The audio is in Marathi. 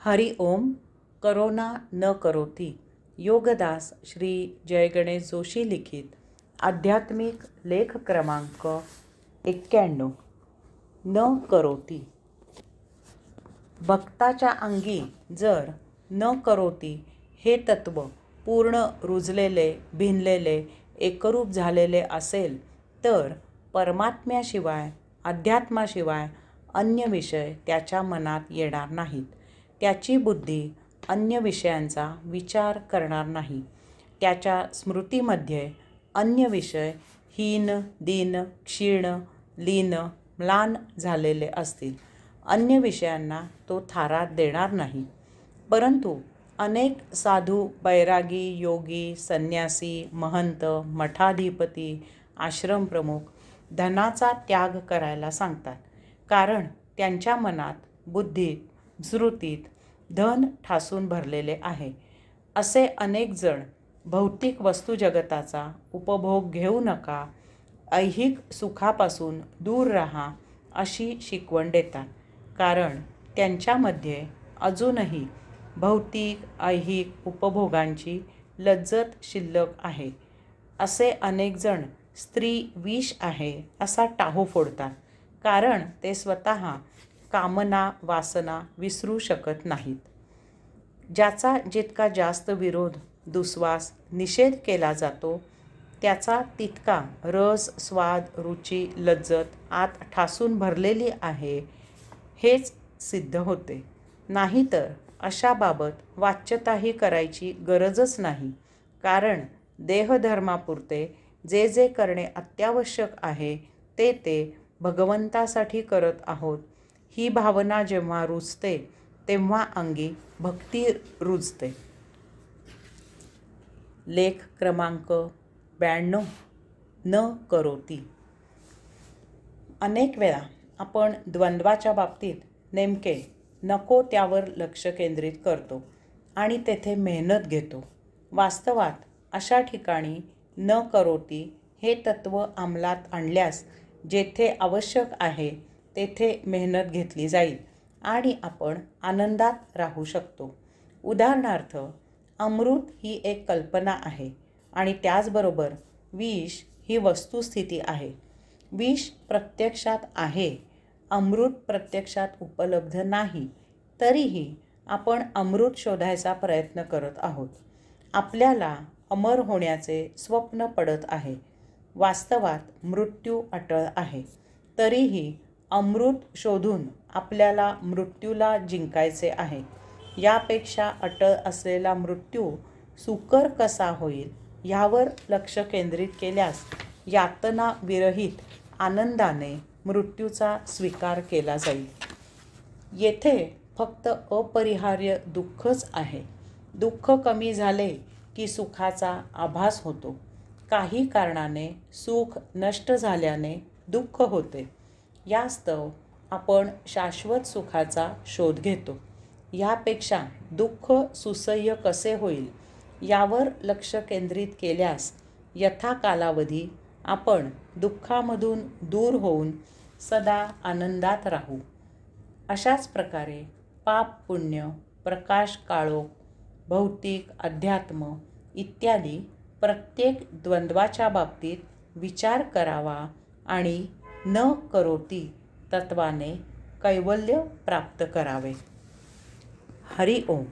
हरि ओम. करोना न करोति. योगदास श्री जय गणेश जोशी लिखित आध्यात्मिक लेख क्रमांक 91. न करोति. भक्ताच्या अंगी जर न करोति हे तत्व पूर्ण रुजलेले, भिनलेले, एकरूप झालेले असेल तर परमात्म्याशिवाय, अध्यात्माशिवाय अन्य विषय त्याच्या मनात येणार नाहीत. त्याची बुद्धी अन्य विषयांचा विचार करणार नाही. त्याच्या स्मृतीमध्ये अन्य विषय हीन, दीन, क्षीण, लीन, म्लान झालेले असतील. अन्य विषयांना तो थारा देणार नाही. परंतु अनेक साधू, बैरागी, योगी, संन्यासी, महंत, मठाधिपती, आश्रमप्रमुख धनाचा त्याग करायला सांगतात. कारण त्यांच्या मनात, बुद्धीत, स्मृतीत धन ठासून भरलेले आहे. असे अनेक जण भौतिक वस्तुजगताचा उपभोग घेऊ नका, ऐहिक सुखापासून दूर राहा अशी शिकवण देतात. कारण त्यांच्यामध्ये अजूनही भौतिक, ऐहिक उपभोगांची लज्जत शिल्लक आहे. असे अनेक जण स्त्री विष आहे असा टाहू फोडतात. कारण ते स्वतः कामना, वासना विसरू शकत नाहीत. ज्याचा जितका जास्त विरोध, दुस्वास, निषेध केला जातो त्याचा तितका रस, स्वाद, रुची, लज्जत आत ठासून भरलेली आहे हेच सिद्ध होते. नाहीतर अशाबाबत वाच्यताही करायची गरजच नाही. कारण देहधर्मापुरते जे जे करणे अत्यावश्यक आहे ते भगवंतासाठी करत आहोत ही भावना जेव्हा रुजते तेव्हा अंगी भक्ती रुजते. लेख क्रमांक 92. न करोति. अनेक वेळा आपण द्वंद्वाच्या बाबतीत नेमके नको त्यावर लक्ष केंद्रित करतो आणि तेथे मेहनत घेतो. वास्तवात अशा ठिकाणी न करोति हे तत्व अंमलात आणल्यास जेथे आवश्यक आहे तेथे मेहनत घेतली जाईल आणि आपण आनंदात राहू शकतो. उदाहरणार्थ, अमृत ही एक कल्पना आहे आणि त्याचबरोबर विष ही वस्तुस्थिती आहे. विष प्रत्यक्षात आहे, अमृत प्रत्यक्षात उपलब्ध नाही. तरीही आपण अमृत शोधायचा प्रयत्न करत आहोत. आपल्याला अमर होण्याचे स्वप्न पडत आहे. वास्तवात मृत्यू अटळ आहे. तरीही अमृत शोधून आपल्याला मृत्यूला जिंकायचे आहे. यापेक्षा अटळ असलेला मृत्यू सुकर कसा होईल ह्यावर लक्ष केंद्रित केल्यास यातना विरहित आनंदाने मृत्यूचा स्वीकार केला जाईल. येथे फक्त अपरिहार्य दुःखच आहे. दुःख कमी झाले की सुखाचा आभास होतो. काही कारणाने सुख नष्ट झाल्याने दुःख होते. यास्तव आपण शाश्वत सुखाचा शोध घेतो. यापेक्षा दुःख सुसह्य कसे होईल यावर लक्ष केंद्रित केल्यास यथा कालावधी आपण दुःखामधून दूर होऊन सदा आनंदात राहू. अशाच प्रकारे पाप, पुण्य, प्रकाश, काळोख, भौतिक, अध्यात्म इत्यादी प्रत्येक द्वंद्वाच्या बाबतीत विचार करावा आणि न करोति तत्वाने कैवल्य प्राप्त करावे. हरि ओम.